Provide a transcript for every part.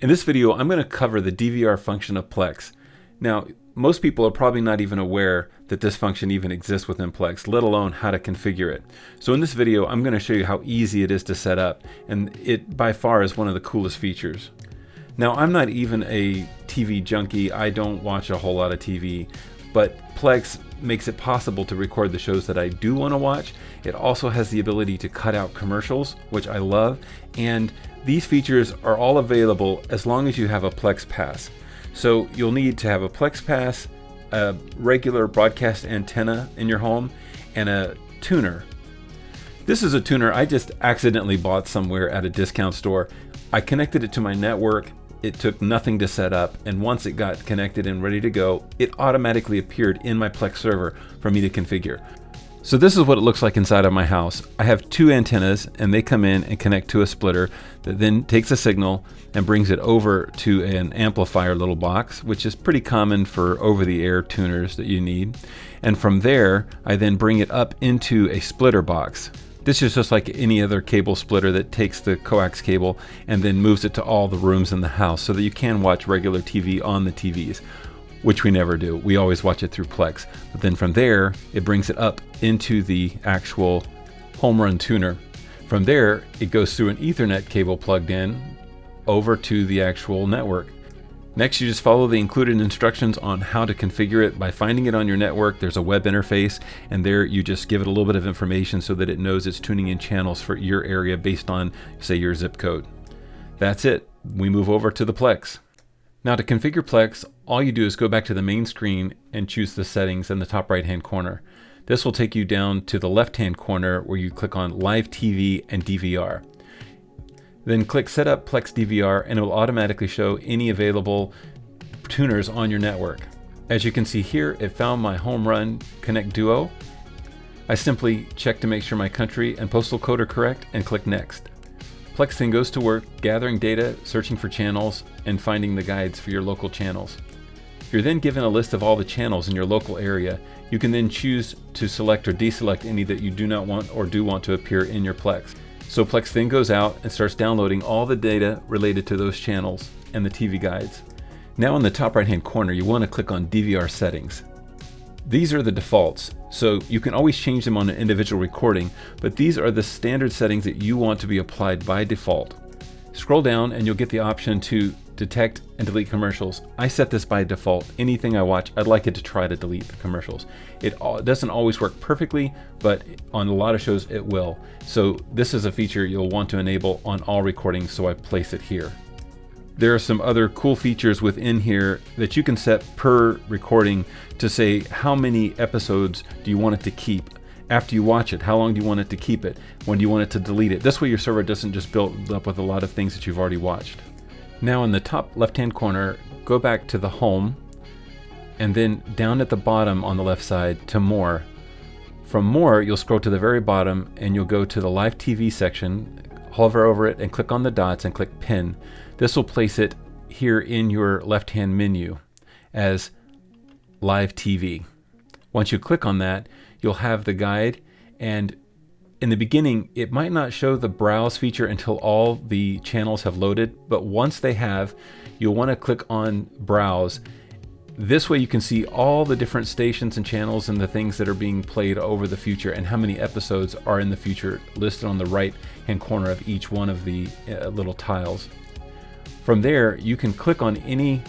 In this video, I'm going to cover the DVR function of Plex. Now, most people are probably not even aware that this function even exists within Plex, let alone how to configure it. So in this video, I'm going to show you how easy it is to set up, and it by far is one of the coolest features. Now, I'm not even a TV junkie. I don't watch a whole lot of TV, but Plex makes it possible to record the shows that I do want to watch. It also has the ability to cut out commercials, which I love, and these features are all available as long as you have a Plex Pass. So you'll need to have a Plex Pass, a regular broadcast antenna in your home, and a tuner. This is a tuner I just accidentally bought somewhere at a discount store. I connected it to my network. It took nothing to set up, and once it got connected and ready to go, it automatically appeared in my Plex server for me to configure. So this is what it looks like inside of my house. I have two antennas, and they come in and connect to a splitter that then takes a signal and brings it over to an amplifier little box, which is pretty common for over-the-air tuners that you need. And from there, I then bring it up into a splitter box. This is just like any other cable splitter that takes the coax cable and then moves it to all the rooms in the house so that you can watch regular TV on the TVs, which we never do. We always watch it through Plex. But then from there, it brings it up into the actual home run tuner. From there, it goes through an Ethernet cable plugged in over to the actual network. Next, you just follow the included instructions on how to configure it by finding it on your network. There's a web interface, and there you just give it a little bit of information so that it knows it's tuning in channels for your area based on, say, your zip code. That's it. We move over to the Plex. Now, to configure Plex, all you do is go back to the main screen and choose the settings in the top right-hand corner. This will take you down to the left-hand corner where you click on Live TV and DVR. Then click Set Up Plex DVR, and it will automatically show any available tuners on your network. As you can see here, it found my Home Run Connect Duo. I simply check to make sure my country and postal code are correct and click Next. Plex then goes to work gathering data, searching for channels, and finding the guides for your local channels. You're then given a list of all the channels in your local area. You can then choose to select or deselect any that you do not want or do want to appear in your Plex. So Plex then goes out and starts downloading all the data related to those channels and the TV guides. Now in the top right hand corner, you want to click on DVR settings. These are the defaults, so you can always change them on an individual recording, but these are the standard settings that you want to be applied by default. Scroll down and you'll get the option to detect and delete commercials. I set this by default. Anything I watch, I'd like it to try to delete the commercials. It doesn't always work perfectly, but on a lot of shows it will. So this is a feature you'll want to enable on all recordings, so I place it here. There are some other cool features within here that you can set per recording to say how many episodes do you want it to keep. After you watch it, how long do you want it to keep it? When do you want it to delete it? This way your server doesn't just build up with a lot of things that you've already watched. Now in the top left-hand corner, go back to the home, and then down at the bottom on the left side to more. From more, you'll scroll to the very bottom and you'll go to the live TV section, hover over it and click on the dots and click pin. This will place it here in your left-hand menu as live TV. Once you click on that, you'll have the guide, and in the beginning, it might not show the browse feature until all the channels have loaded, but once they have, you'll want to click on browse. This way you can see all the different stations and channels and the things that are being played over the future and how many episodes are in the future listed on the right hand corner of each one of the little tiles. From there, you can click on any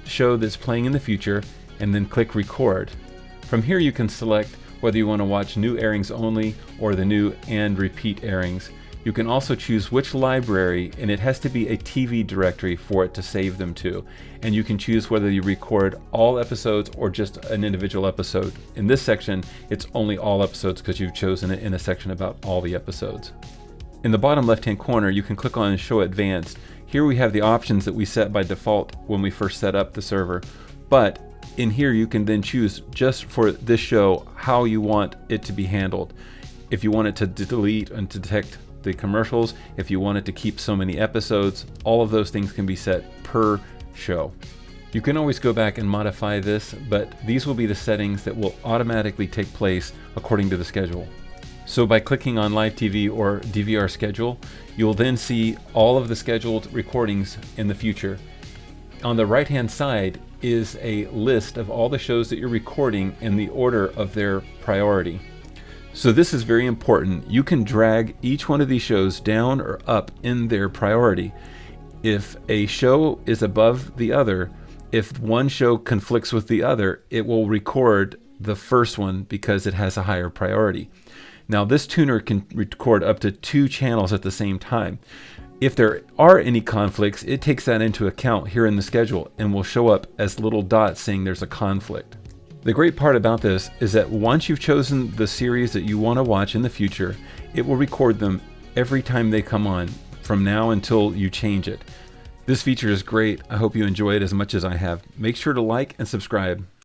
show that's playing in the future and then click record. From here you can select whether you want to watch new airings only or the new and repeat airings. You can also choose which library, and it has to be a TV directory for it to save them to. And you can choose whether you record all episodes or just an individual episode. In this section, it's only all episodes because you've chosen it in a section about all the episodes. In the bottom left-hand corner, you can click on Show Advanced. Here we have the options that we set by default when we first set up the server, but in here you can then choose just for this show how you want it to be handled. If you want it to delete and to detect the commercials, if you want it to keep so many episodes, all of those things can be set per show. You can always go back and modify this, but these will be the settings that will automatically take place according to the schedule. So by clicking on Live TV or DVR schedule, you'll then see all of the scheduled recordings in the future. On the right hand side is a list of all the shows that you're recording in the order of their priority. So this is very important. You can drag each one of these shows down or up in their priority. If a show is above the other, if one show conflicts with the other, it will record the first one because it has a higher priority. Now this tuner can record up to 2 channels at the same time. If there are any conflicts, it takes that into account here in the schedule and will show up as little dots saying there's a conflict. The great part about this is that once you've chosen the series that you want to watch in the future, it will record them every time they come on from now until you change it. This feature is great. I hope you enjoy it as much as I have. Make sure to like and subscribe.